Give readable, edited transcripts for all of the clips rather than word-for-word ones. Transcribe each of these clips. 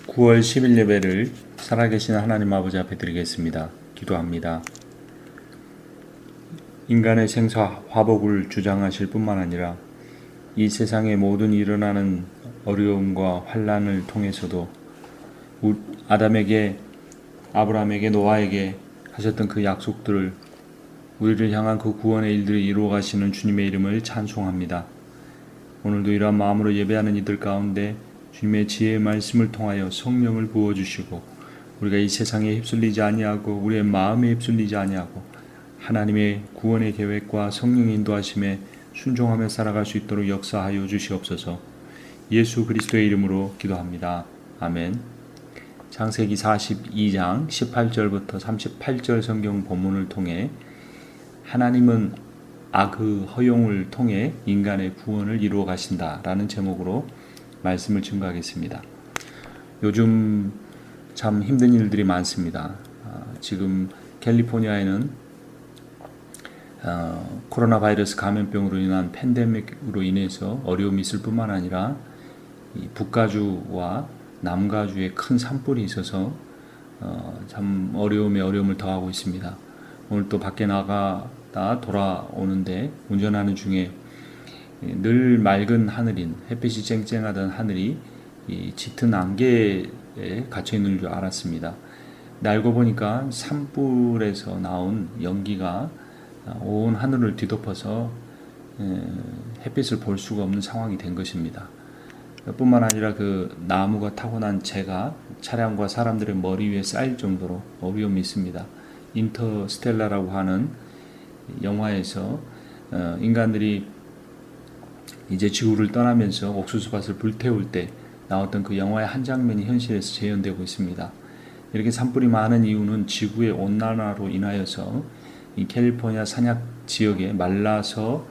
9월 10일 예배를 살아계신 하나님 아버지 앞에 드리겠습니다. 기도합니다. 인간의 생사 화복을 주장하실 뿐만 아니라 이 세상의 모든 일어나는 어려움과 환난을 통해서도 아담에게, 아브라함에게, 노아에게 하셨던 그 약속들을 우리를 향한 그 구원의 일들을 이루어 가시는 주님의 이름을 찬송합니다. 오늘도 이러한 마음으로 예배하는 이들 가운데 주님의 지혜의 말씀을 통하여 성령을 부어주시고 우리가 이 세상에 휩쓸리지 아니하고 우리의 마음에 휩쓸리지 아니하고 하나님의 구원의 계획과 성령의 인도하심에 순종하며 살아갈 수 있도록 역사하여 주시옵소서. 예수 그리스도의 이름으로 기도합니다. 아멘. 창세기 42장 18절부터 38절 성경 본문을 통해 하나님은 악의 허용을 통해 인간의 구원을 이루어 가신다라는 제목으로 말씀을 증거하겠습니다. 요즘 참 힘든 일들이 많습니다. 지금 캘리포니아에는 코로나 바이러스 감염병으로 인한 팬데믹으로 인해서 어려움이 있을 뿐만 아니라 이 북가주와 남가주에 큰 산불이 있어서 참 어려움에 어려움을 더하고 있습니다. 오늘 또 밖에 나가다 돌아오는데 운전하는 중에 늘 맑은 하늘인 햇빛이 쨍쨍하던 하늘이 이 짙은 안개에 갇혀 있는 줄 알았습니다. 알고 보니까 산불에서 나온 연기가 온 하늘을 뒤덮어서 햇빛을 볼 수가 없는 상황이 된 것입니다. 뿐만 아니라 그 나무가 타고난 재가 차량과 사람들의 머리 위에 쌓일 정도로 어려움이 있습니다. 인터스텔라라고 하는 영화에서 인간들이 이제 지구를 떠나면서 옥수수밭을 불태울 때 나왔던 그 영화의 한 장면이 현실에서 재현되고 있습니다. 이렇게 산불이 많은 이유는 지구의 온난화로 인하여서 이 캘리포니아 산약 지역에 말라서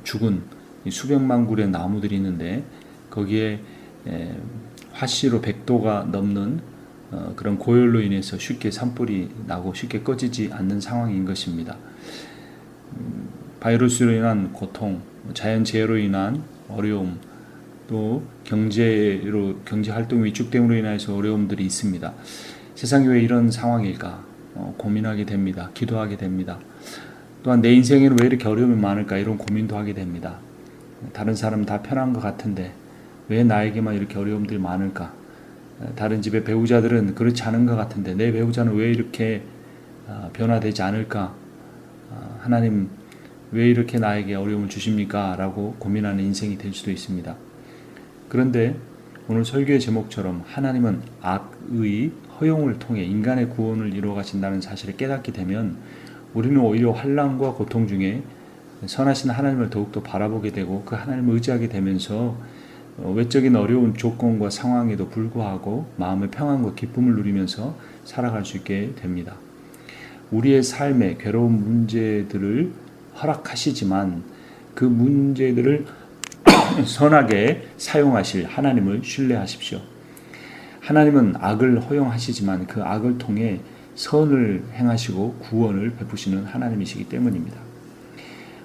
죽은 수백만 그루의 나무들이 있는데 거기에 화씨로 100도가 넘는 그런 고열로 인해서 쉽게 산불이 나고 쉽게 꺼지지 않는 상황인 것입니다. 바이러스로 인한 고통, 자연재해로 인한 어려움, 또 경제 활동 위축됨으로 인해서 어려움들이 있습니다. 세상이 왜 이런 상황일까 고민하게 됩니다. 기도하게 됩니다. 또한 내 인생에는 왜 이렇게 어려움이 많을까 이런 고민도 하게 됩니다. 다른 사람은 다 편한 것 같은데 왜 나에게만 이렇게 어려움들이 많을까? 다른 집의 배우자들은 그렇지 않은 것 같은데 내 배우자는 왜 이렇게 변화되지 않을까? 하나님 왜 이렇게 나에게 어려움을 주십니까? 라고 고민하는 인생이 될 수도 있습니다. 그런데 오늘 설교의 제목처럼 하나님은 악의 허용을 통해 인간의 구원을 이루어 가신다는 사실을 깨닫게 되면 우리는 오히려 환난과 고통 중에 선하신 하나님을 더욱더 바라보게 되고 그 하나님을 의지하게 되면서 외적인 어려운 조건과 상황에도 불구하고 마음의 평안과 기쁨을 누리면서 살아갈 수 있게 됩니다. 우리의 삶의 괴로운 문제들을 허락하시지만 그 문제들을 선하게 사용하실 하나님을 신뢰하십시오. 하나님은 악을 허용하시지만 그 악을 통해 선을 행하시고 구원을 베푸시는 하나님이시기 때문입니다.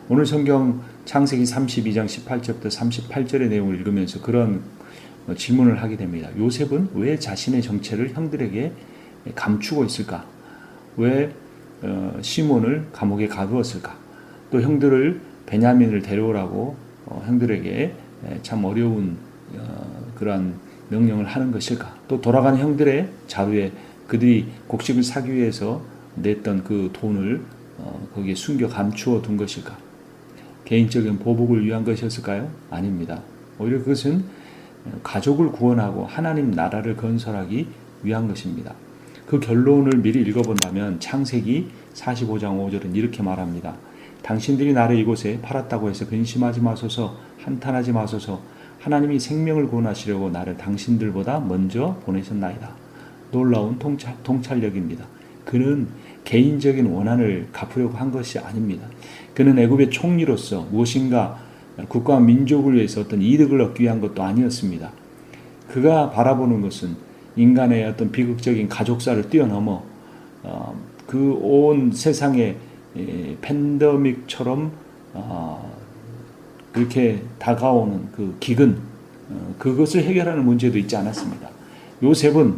오늘 성경 창세기 32장 18절부터 38절의 내용을 읽으면서 그런 질문을 하게 됩니다. 요셉은 왜 자신의 정체를 형들에게 감추고 있을까? 왜 시몬을 감옥에 가두었을까? 또 형들을 베냐민을 데려오라고 형들에게 참 어려운 그러한 명령을 하는 것일까? 또 돌아가는 형들의 자루에 그들이 곡식을 사기 위해서 냈던 그 돈을 거기에 숨겨 감추어 둔 것일까? 개인적인 보복을 위한 것이었을까요? 아닙니다. 오히려 그것은 가족을 구원하고 하나님 나라를 건설하기 위한 것입니다. 그 결론을 미리 읽어본다면 창세기 45장 5절은 이렇게 말합니다. 당신들이 나를 이곳에 팔았다고 해서 근심하지 마소서, 한탄하지 마소서. 하나님이 생명을 구원하시려고 나를 당신들보다 먼저 보내셨나이다. 놀라운 통찰력입니다. 그는 개인적인 원한을 갚으려고 한 것이 아닙니다. 그는 애굽의 총리로서 무엇인가 국가와 민족을 위해서 어떤 이득을 얻기 위한 것도 아니었습니다. 그가 바라보는 것은 인간의 어떤 비극적인 가족사를 뛰어넘어 그 온 세상의 팬데믹처럼 그렇게 다가오는 그 기근 그것을 해결하는 문제도 있지 않았습니다. 요셉은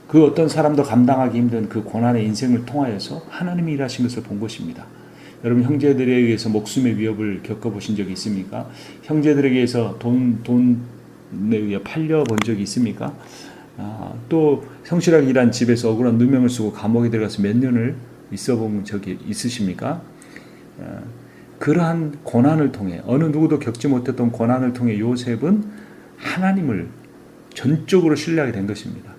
그 어떤 사람도 감당하기 힘든 그 고난의 인생을 통하여서 하나님이 일하신 것을 본 것입니다. 여러분, 형제들에 의해서 목숨의 위협을 겪어보신 적이 있습니까? 형제들에게 의해서 돈에 의해 팔려본 적이 있습니까? 또 성실하게 일한 집에서 억울한 누명을 쓰고 감옥에 들어가서 몇 년을 있어본 적이 있으십니까? 그러한 고난을 통해, 어느 누구도 겪지 못했던 고난을 통해 요셉은 하나님을 전적으로 신뢰하게 된 것입니다.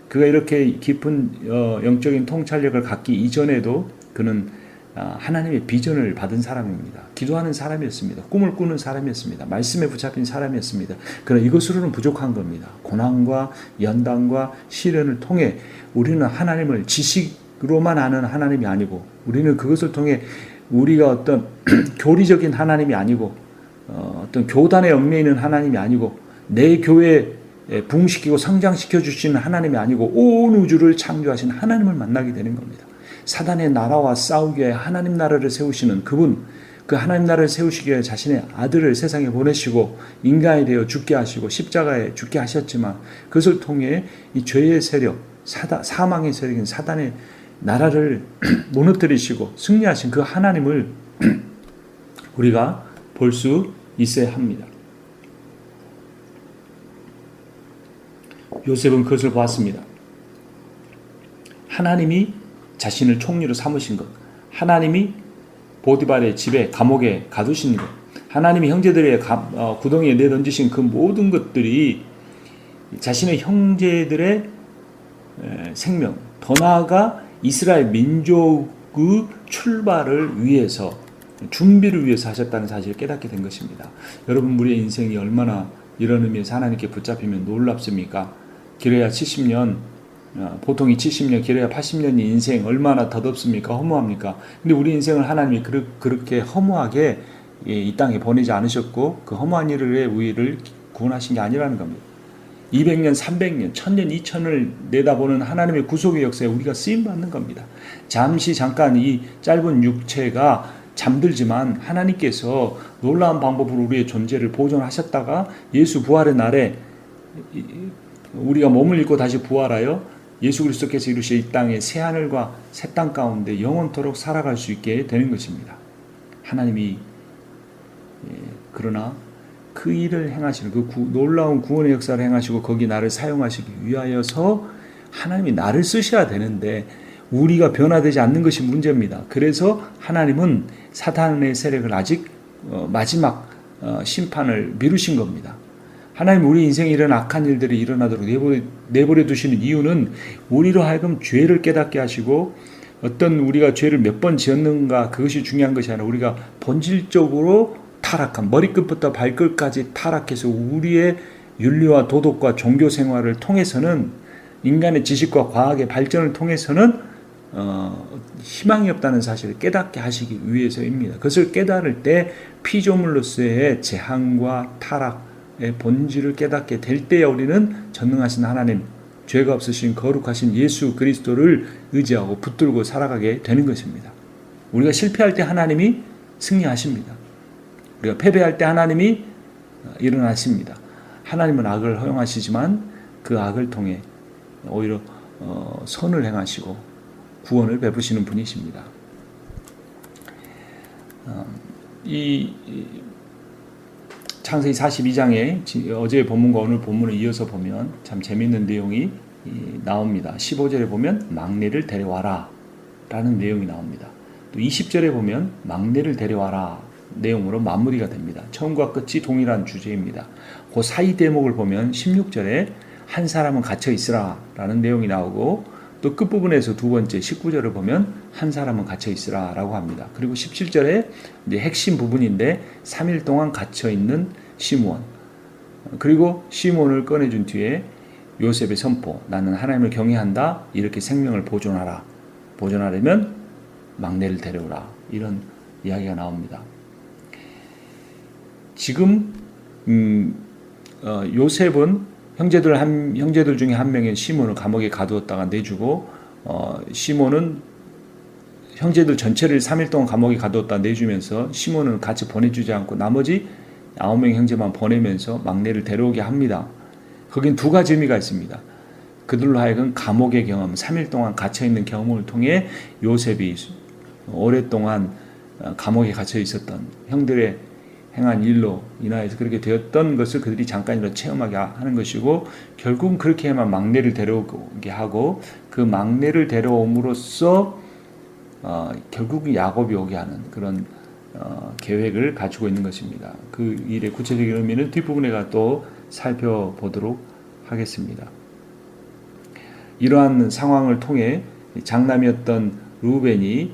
그가 이렇게 깊은 영적인 통찰력을 갖기 이전에도 그는 하나님의 비전을 받은 사람입니다. 기도하는 사람이었습니다. 꿈을 꾸는 사람이었습니다. 말씀에 붙잡힌 사람이었습니다. 그러나 이것으로는 부족한 겁니다. 고난과 연단과 시련을 통해 우리는 하나님을 지식으로만 아는 하나님이 아니고, 우리는 그것을 통해 우리가 어떤 교리적인 하나님이 아니고, 어떤 교단에 얽매여 있는 하나님이 아니고, 내 교회에 부흥시키고 성장시켜 주시는 하나님이 아니고 온 우주를 창조하신 하나님을 만나게 되는 겁니다. 사단의 나라와 싸우기 위해 하나님 나라를 세우시는 그분, 그 하나님 나라를 세우시기 위해 자신의 아들을 세상에 보내시고 인간이 되어 죽게 하시고 십자가에 죽게 하셨지만, 그것을 통해 이 죄의 세력, 사망의 세력인 사단의 나라를 무너뜨리시고 승리하신 그 하나님을 우리가 볼 수 있어야 합니다. 요셉은 그것을 보았습니다. 하나님이 자신을 총리로 삼으신 것, 하나님이 보디발의 집에 감옥에 가두신 것, 하나님이 형제들의 구덩이에 내던지신 그 모든 것들이 자신의 형제들의 생명, 더 나아가 이스라엘 민족의 출발을 위해서, 준비를 위해서 하셨다는 사실을 깨닫게 된 것입니다. 여러분, 우리의 인생이 얼마나 이런 의미에서 하나님께 붙잡히면 놀랍습니까? 길어야 70년, 보통이 70년, 길어야 80년이 인생 얼마나 덧없습니까? 허무합니까? 근데 우리 인생을 하나님이 그렇게 허무하게 이 땅에 보내지 않으셨고, 그 허무한 일을 위해 우리를 구원하신 게 아니라는 겁니다. 200년, 300년, 1000년, 2000을 내다보는 하나님의 구속의 역사에 우리가 쓰임받는 겁니다. 잠깐 이 짧은 육체가 잠들지만 하나님께서 놀라운 방법으로 우리의 존재를 보존하셨다가 예수 부활의 날에 우리가 몸을 입고 다시 부활하여 예수 그리스도께서 이루신 이 땅의 새 하늘과 새 땅 가운데 영원토록 살아갈 수 있게 되는 것입니다. 하나님이 그러나 그 일을 행하시는, 그 놀라운 구원의 역사를 행하시고 거기 나를 사용하시기 위하여서 하나님이 나를 쓰셔야 되는데 우리가 변화되지 않는 것이 문제입니다. 그래서 하나님은 사탄의 세력을 아직 마지막 심판을 미루신 겁니다. 하나님 우리 인생에 이런 악한 일들이 일어나도록 내버려 두시는 이유는 우리로 하여금 죄를 깨닫게 하시고, 어떤 우리가 죄를 몇 번 지었는가 그것이 중요한 것이 아니라 우리가 본질적으로 타락한, 머리끝부터 발끝까지 타락해서 우리의 윤리와 도덕과 종교 생활을 통해서는, 인간의 지식과 과학의 발전을 통해서는 희망이 없다는 사실을 깨닫게 하시기 위해서입니다. 그것을 깨달을 때 피조물로서의 재앙과 타락의 본질을 깨닫게 될 때에 우리는 전능하신 하나님, 죄가 없으신 거룩하신 예수 그리스도를 의지하고 붙들고 살아가게 되는 것입니다. 우리가 실패할 때 하나님이 승리하십니다. 우리가 패배할 때 하나님이 일어나십니다. 하나님은 악을 허용하시지만 그 악을 통해 오히려 선을 행하시고 구원을 베푸시는 분이십니다. 이 창세기 42장에 어제의 본문과 오늘 본문을 이어서 보면 참 재미있는 내용이 나옵니다. 15절에 보면 막내를 데려와라 라는 내용이 나옵니다. 또 20절에 보면 막내를 데려와라 내용으로 마무리가 됩니다. 처음과 끝이 동일한 주제입니다. 그 사이 대목을 보면 16절에 한 사람은 갇혀 있으라 라는 내용이 나오고, 또 끝부분에서 두 번째 19절을 보면 한 사람은 갇혀 있으라 라고 합니다. 그리고 17절에 이제 핵심 부분인데 3일 동안 갇혀 있는 시므온, 그리고 시므온을 꺼내준 뒤에 요셉의 선포, 나는 하나님을 경외한다, 이렇게 생명을 보존하려면 막내를 데려오라, 이런 이야기가 나옵니다. 지금 요셉은 형제들 중에 한 명인 시몬을 감옥에 가두었다가 내주고, 시몬은 형제들 전체를 3일 동안 감옥에 가두었다 내주면서 시몬은 같이 보내주지 않고 나머지 9명 형제만 보내면서 막내를 데려오게 합니다. 거긴 두 가지 의미가 있습니다. 그들로 하여금 감옥의 경험, 3일 동안 갇혀있는 경험을 통해 요셉이 오랫동안 감옥에 갇혀 있었던 형들의 행한 일로 인하여서 그렇게 되었던 것을 그들이 잠깐이라도 체험하게 하는 것이고, 결국은 그렇게 해만 막내를 데려오게 하고, 그 막내를 데려옴으로써 결국은 야곱이 오게 하는 그런 계획을 가지고 있는 것입니다. 그 일의 구체적인 의미는 뒷부분에 또 살펴보도록 하겠습니다. 이러한 상황을 통해 장남이었던 루벤이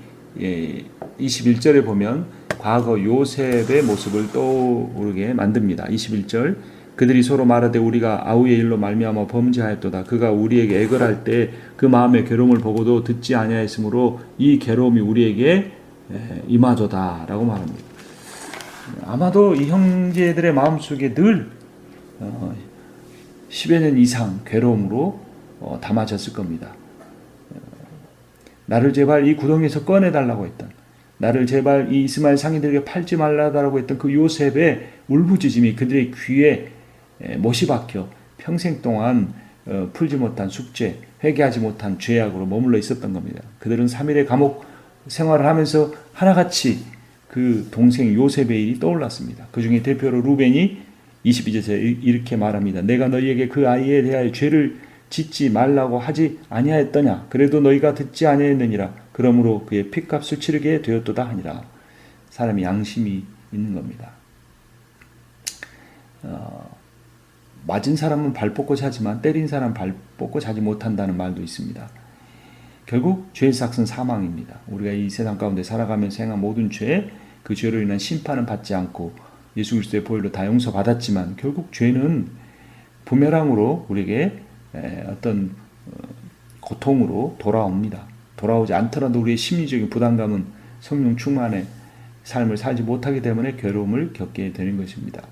21절에 보면 과거 요셉의 모습을 떠오르게 만듭니다. 21절, 그들이 서로 말하되 우리가 아우의 일로 말미암아 범죄하였도다. 그가 우리에게 애걸할 때 그 마음의 괴로움을 보고도 듣지 아니하였으므로 이 괴로움이 우리에게 임하도다 라고 말합니다. 아마도 이 형제들의 마음속에 늘 10여 년 이상 괴로움으로 담아졌을 겁니다. 나를 제발 이 구덩이에서 꺼내달라고 했던, 나를 제발 이 이스마엘 상인들에게 팔지 말라고 했던 그 요셉의 울부짖음이 그들의 귀에 못이 박혀 평생 동안 풀지 못한 숙제, 회개하지 못한 죄악으로 머물러 있었던 겁니다. 그들은 3일의 감옥 생활을 하면서 하나같이 그 동생 요셉의 일이 떠올랐습니다. 그 중에 대표로 루벤이 22절에 이렇게 말합니다. 내가 너희에게 그 아이에 대하여 죄를 짓지 말라고 하지 아니하였더냐. 그래도 너희가 듣지 아니하였느니라. 그러므로 그의 핏값을 치르게 되었도다 하니라. 사람이 양심이 있는 겁니다. 맞은 사람은 발 뻗고 자지만 때린 사람은 발 뻗고 자지 못한다는 말도 있습니다. 결국 죄의 삭은 사망입니다. 우리가 이 세상 가운데 살아가면서 행한 모든 죄, 그 죄로 인한 심판은 받지 않고 예수 그리스도의 보혈로 다 용서받았지만 결국 죄는 부메랑으로 우리에게 어떤 고통으로 돌아옵니다. 돌아오지 않더라도 우리의 심리적인 부담감은 성령 충만의 삶을 살지 못하기 때문에 괴로움을 겪게 되는 것입니다.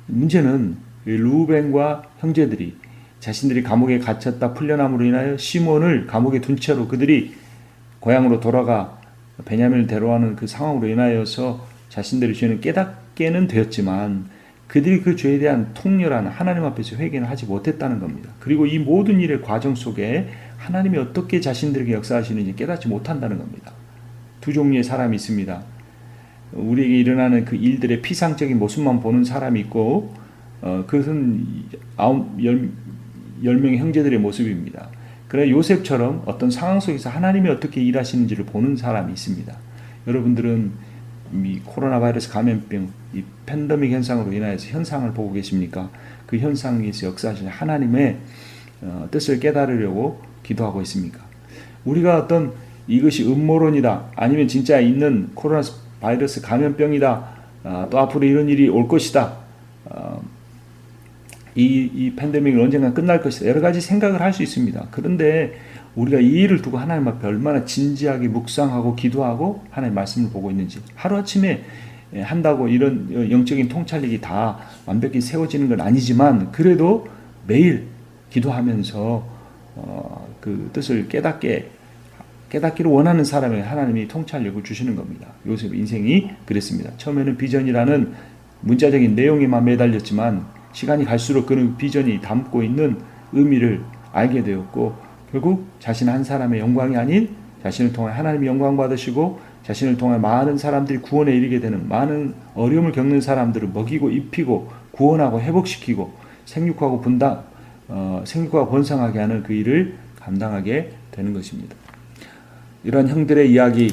문제는 루벤과 형제들이 자신들이 감옥에 갇혔다 풀려남으로 인하여 시몬을 감옥에 둔 채로 그들이 고향으로 돌아가 베냐민을 데려가는 그 상황으로 인하여서 자신들의 죄는 깨닫게는 되었지만 그들이 그 죄에 대한 통렬한 하나님 앞에서 회개는 하지 못했다는 겁니다. 그리고 이 모든 일의 과정 속에 하나님이 어떻게 자신들에게 역사하시는지 깨닫지 못한다는 겁니다. 두 종류의 사람이 있습니다. 우리에게 일어나는 그 일들의 피상적인 모습만 보는 사람이 있고 그것은 10명의 형제들의 모습입니다. 그러나 요셉처럼 어떤 상황 속에서 하나님이 어떻게 일하시는지를 보는 사람이 있습니다. 여러분들은 이 코로나 바이러스 감염병, 이 팬데믹 현상으로 인하여서 현상을 보고 계십니까? 그 현상에서 역사하시는 하나님의 뜻을 깨달으려고 기도하고 있습니까? 우리가 어떤 이것이 음모론이다, 아니면 진짜 있는 코로나 바이러스 감염병이다, 또 앞으로 이런 일이 올 것이다, 이 팬데믹은 언젠가 끝날 것이다, 여러 가지 생각을 할 수 있습니다. 그런데 우리가 이 일을 두고 하나님 앞에 얼마나 진지하게 묵상하고 기도하고 하나님 말씀을 보고 있는지, 하루아침에 한다고 이런 영적인 통찰력이 다 완벽히 세워지는 건 아니지만 그래도 매일 기도하면서 그 뜻을 깨닫기를 원하는 사람에게 하나님이 통찰력을 주시는 겁니다. 요셉의 인생이 그랬습니다. 처음에는 비전이라는 문자적인 내용에만 매달렸지만 시간이 갈수록 그런 비전이 담고 있는 의미를 알게 되었고, 결국 자신 한 사람의 영광이 아닌 자신을 통해 하나님이 영광 받으시고 자신을 통해 많은 사람들이 구원에 이르게 되는, 많은 어려움을 겪는 사람들을 먹이고 입히고 구원하고 회복시키고 생육하고 번성하게 하는 그 일을 감당하게 되는 것입니다. 이런 형들의 이야기,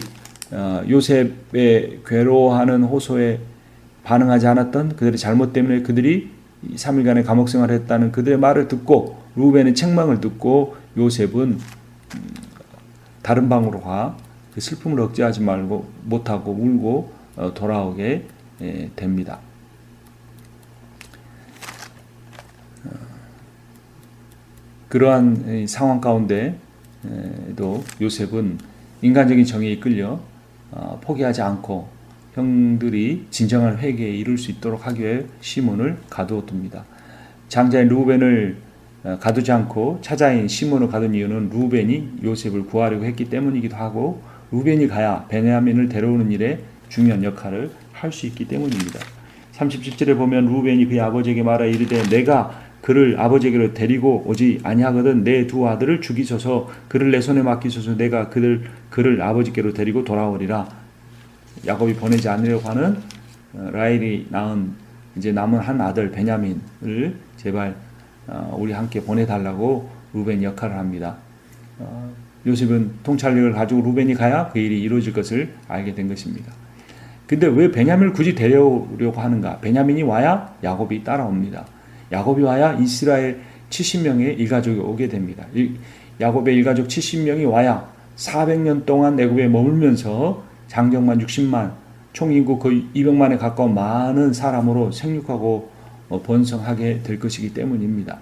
요셉의 괴로워하는 호소에 반응하지 않았던 그들의 잘못 때문에 그들이 3일간의 감옥 생활을 했다는 그들의 말을 듣고 루벤의 책망을 듣고 요셉은 다른 방으로 가 그 슬픔을 억제하지 말고 못하고 울고 돌아오게 됩니다. 그러한 상황 가운데도 요셉은 인간적인 정의에 이끌려 포기하지 않고 형들이 진정한 회개에 이룰 수 있도록 하기 위해 시몬을 가두어둡니다. 장자인 루벤을 가두지 않고 차자인 시몬을 가둔 이유는 루벤이 요셉을 구하려고 했기 때문이기도 하고, 루벤이 가야 베냐민을 데려오는 일에 중요한 역할을 할 수 있기 때문입니다. 37절에 보면 루벤이 그의 아버지에게 말하 이르되 내가 그를 아버지에게로 데리고 오지 아니하거든 내 두 아들을 죽이소서. 그를 내 손에 맡기소서. 내가 그를 아버지께로 데리고 돌아오리라. 야곱이 보내지 않으려고 하는 라헬이 낳은 이제 남은 한 아들 베냐민을 제발 우리 함께 보내달라고 루벤이 역할을 합니다. 요셉은 통찰력을 가지고 루벤이 가야 그 일이 이루어질 것을 알게 된 것입니다. 근데 왜 베냐민을 굳이 데려오려고 하는가? 베냐민이 와야 야곱이 따라옵니다. 야곱이 와야 이스라엘 70명의 일가족이 오게 됩니다. 야곱의 일가족 70명이 와야 400년 동안 애굽에 머물면서 장정만 60만, 총 인구 거의 200만에 가까운 많은 사람으로 생육하고 번성하게 될 것이기 때문입니다.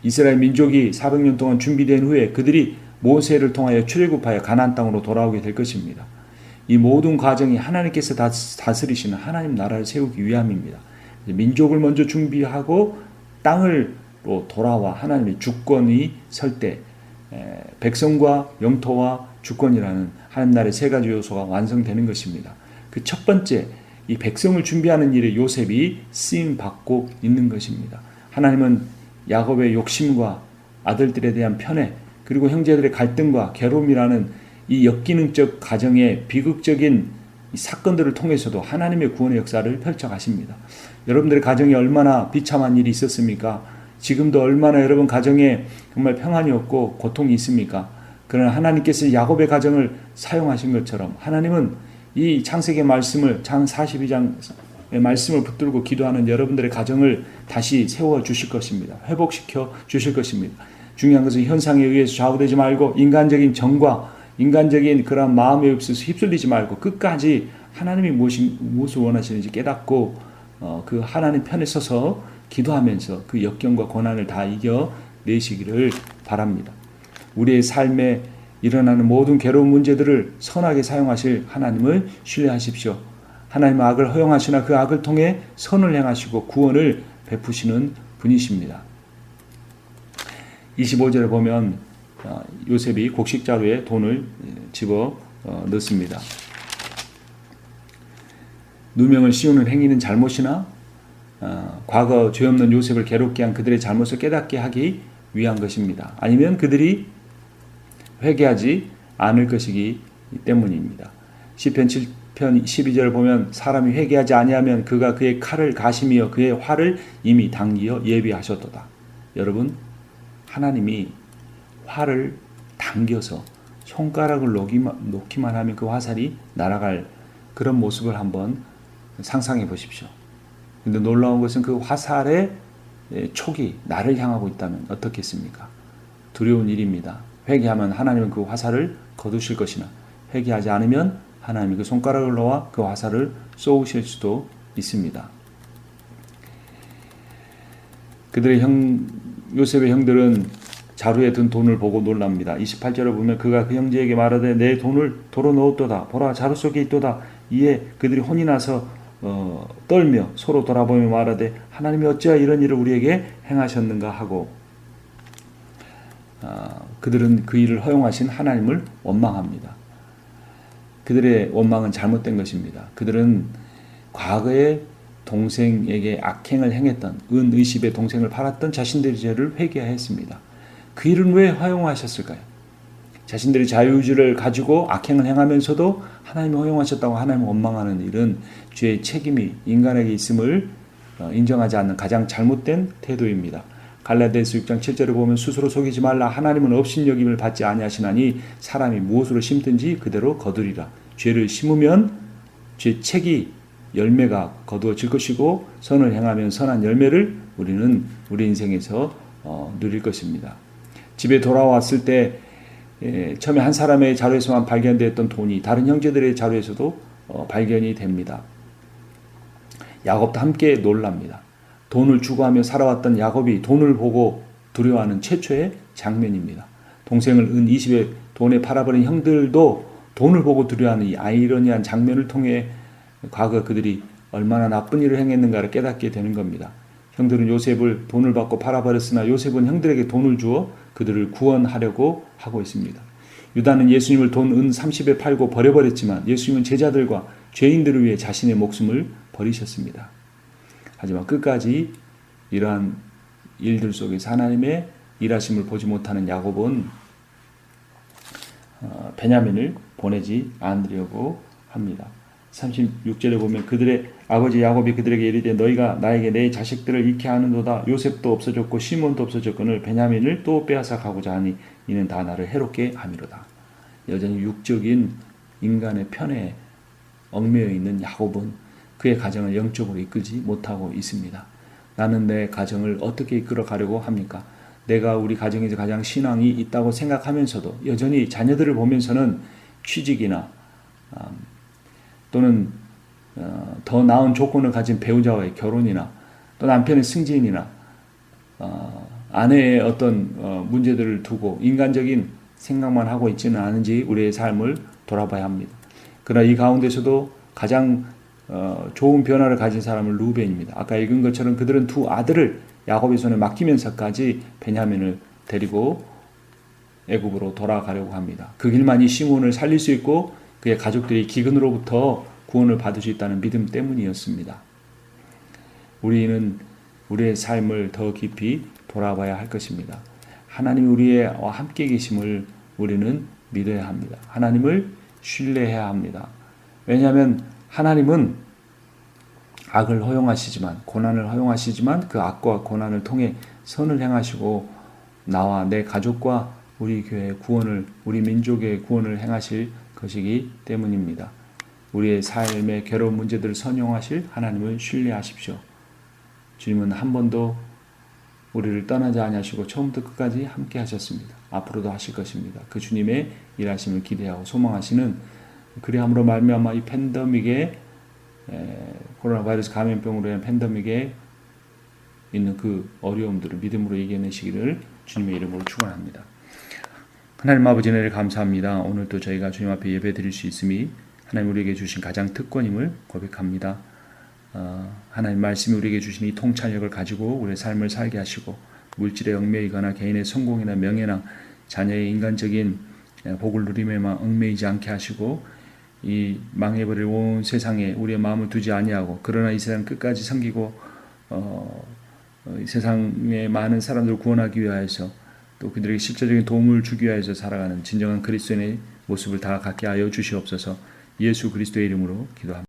이스라엘 민족이 400년 동안 준비된 후에 그들이 모세를 통하여 출애굽하여 가나안 땅으로 돌아오게 될 것입니다. 이 모든 과정이 하나님께서 다스리시는 하나님 나라를 세우기 위함입니다. 민족을 먼저 준비하고 땅으로 돌아와 하나님의 주권이 설 때 백성과 영토와 주권이라는 하나님 나라의 세 가지 요소가 완성되는 것입니다. 그 첫 번째 이 백성을 준비하는 일에 요셉이 쓰임 받고 있는 것입니다. 하나님은 야곱의 욕심과 아들들에 대한 편애 그리고 형제들의 갈등과 괴로움이라는 이 역기능적 가정의 비극적인 사건들을 통해서도 하나님의 구원의 역사를 펼쳐 가십니다. 여러분들의 가정에 얼마나 비참한 일이 있었습니까? 지금도 얼마나 여러분 가정에 정말 평안이 없고 고통이 있습니까? 그러나 하나님께서 야곱의 가정을 사용하신 것처럼 하나님은 이 창세기 말씀을 장 42장의 말씀을 붙들고 기도하는 여러분들의 가정을 다시 세워 주실 것입니다. 회복시켜 주실 것입니다. 중요한 것은 현상에 의해서 좌우되지 말고 인간적인 정과 인간적인 그런 마음에 없어서 휩쓸리지 말고 끝까지 하나님이 무엇을 원하시는지 깨닫고 그 하나님 편에 서서 기도하면서 그 역경과 고난을 다 이겨내시기를 바랍니다. 우리의 삶에 일어나는 모든 괴로운 문제들을 선하게 사용하실 하나님을 신뢰하십시오. 하나님은 악을 허용하시나 그 악을 통해 선을 행하시고 구원을 베푸시는 분이십니다. 25절에 보면 요셉이 곡식자루에 돈을 집어 넣습니다. 누명을 씌우는 행위는 잘못이나 과거 죄 없는 요셉을 괴롭게 한 그들의 잘못을 깨닫게 하기 위한 것입니다. 아니면 그들이 회개하지 않을 것이기 때문입니다. 시편 7편 12절을 보면 사람이 회개하지 아니하면 그가 그의 칼을 가시며 그의 활을 이미 당기어 예비하셨도다. 여러분 하나님이 활을 당겨서 손가락을 놓기만 하면 그 화살이 날아갈 그런 모습을 한번 상상해 보십시오. 근데 놀라운 것은 그 화살의 촉이 나를 향하고 있다면 어떻겠습니까? 두려운 일입니다. 회개하면 하나님은 그 화살을 거두실 것이나 회개하지 않으면 하나님이 그 손가락을 놓아 그 화살을 쏘으실 수도 있습니다. 요셉의 형들은 자루에 든 돈을 보고 놀랍니다. 28절을 보면 그가 그 형제에게 말하되 내 돈을 도로 넣었도다. 보라 자루 속에 있도다. 이에 그들이 혼이 나서 떨며 서로 돌아보며 말하되 하나님이 어찌하여 이런 일을 우리에게 행하셨는가 하고 그들은 그 일을 허용하신 하나님을 원망합니다. 그들의 원망은 잘못된 것입니다. 그들은 과거에 동생에게 악행을 행했던 은의십의 동생을 팔았던 자신들의 죄를 회개했습니다. 그 일은 왜 허용하셨을까요? 자신들의 자유의지를 가지고 악행을 행하면서도 하나님이 허용하셨다고 하나님을 원망하는 일은 죄의 책임이 인간에게 있음을 인정하지 않는 가장 잘못된 태도입니다. 갈라디아서 6장 7절을 보면 스스로 속이지 말라. 하나님은 업신여김을 받지 아니하시나니 사람이 무엇으로 심든지 그대로 거두리라. 죄를 심으면 죄 책이 열매가 거두어질 것이고 선을 행하면 선한 열매를 우리는 우리 인생에서 누릴 것입니다. 집에 돌아왔을 때 처음에 한 사람의 자루에서만 발견되었던 돈이 다른 형제들의 자루에서도 발견이 됩니다. 야곱도 함께 놀랍니다. 돈을 추구하며 살아왔던 야곱이 돈을 보고 두려워하는 최초의 장면입니다. 동생을 은 20에 돈에 팔아버린 형들도 돈을 보고 두려워하는 이 아이러니한 장면을 통해 과거 그들이 얼마나 나쁜 일을 행했는가를 깨닫게 되는 겁니다. 형들은 요셉을 돈을 받고 팔아버렸으나 요셉은 형들에게 돈을 주어 그들을 구원하려고 하고 있습니다. 유다는 예수님을 돈 은 30에 팔고 버려버렸지만 예수님은 제자들과 죄인들을 위해 자신의 목숨을 버리셨습니다. 하지만 끝까지 이러한 일들 속에서 하나님의 일하심을 보지 못하는 야곱은 베냐민을 보내지 않으려고 합니다. 36절에 보면 그들의 아버지 야곱이 그들에게 이르되 너희가 나에게 내 자식들을 잃게 하는도다. 요셉도 없어졌고 시몬도 없어졌거늘 베냐민을 또 빼앗아 가고자 하니 이는 다 나를 해롭게 함이로다. 여전히 육적인 인간의 편에 얽매여 있는 야곱은 그의 가정을 영적으로 이끌지 못하고 있습니다. 나는 내 가정을 어떻게 이끌어 가려고 합니까? 내가 우리 가정에서 가장 신앙이 있다고 생각하면서도 여전히 자녀들을 보면서는 취직이나 또는 더 나은 조건을 가진 배우자와의 결혼이나 또 남편의 승진이나 아내의 어떤 문제들을 두고 인간적인 생각만 하고 있지는 않은지 우리의 삶을 돌아봐야 합니다. 그러나 이 가운데서도 가장 좋은 변화를 가진 사람은 루벤입니다. 아까 읽은 것처럼 그들은 두 아들을 야곱의 손에 맡기면서까지 베냐민을 데리고 애굽으로 돌아가려고 합니다. 그 길만이 시몬을 살릴 수 있고 그의 가족들이 기근으로부터 구원을 받을 수 있다는 믿음 때문이었습니다. 우리는 우리의 삶을 더 깊이 돌아봐야 할 것입니다. 하나님이 우리와 함께 계심을 우리는 믿어야 합니다. 하나님을 신뢰해야 합니다. 왜냐하면 하나님은 악을 허용하시지만 고난을 허용하시지만 그 악과 고난을 통해 선을 행하시고 나와 내 가족과 우리 교회의 구원을 우리 민족의 구원을 행하실 것이기 때문입니다. 우리의 삶의 괴로운 문제들을 선용하실 하나님을 신뢰하십시오. 주님은 한 번도 우리를 떠나지 아니하시고 처음부터 끝까지 함께 하셨습니다. 앞으로도 하실 것입니다. 그 주님의 일하심을 기대하고 소망하시는 그리함으로 말미암아 이 팬데믹에 코로나 바이러스 감염병으로 인한 팬데믹에 있는 그 어려움들을 믿음으로 이겨내시기를 주님의 이름으로 축원합니다. 하나님 아버지 은혜를 감사합니다. 오늘도 저희가 주님 앞에 예배 드릴 수 있음이 하나님 우리에게 주신 가장 특권임을 고백합니다. 하나님 말씀이 우리에게 주신 이 통찰력을 가지고 우리의 삶을 살게 하시고 물질에 얽매이거나 개인의 성공이나 명예나 자녀의 인간적인 복을 누림에만 얽매이지 않게 하시고 이 망해버릴 온 세상에 우리의 마음을 두지 아니하고 그러나 이 세상 끝까지 섬기고 이 세상의 많은 사람들을 구원하기 위하여서 또 그들에게 실제적인 도움을 주기 위하여서 살아가는 진정한 그리스도인의 모습을 다 갖게 하여 주시옵소서. 예수 그리스도의 이름으로 기도합니다.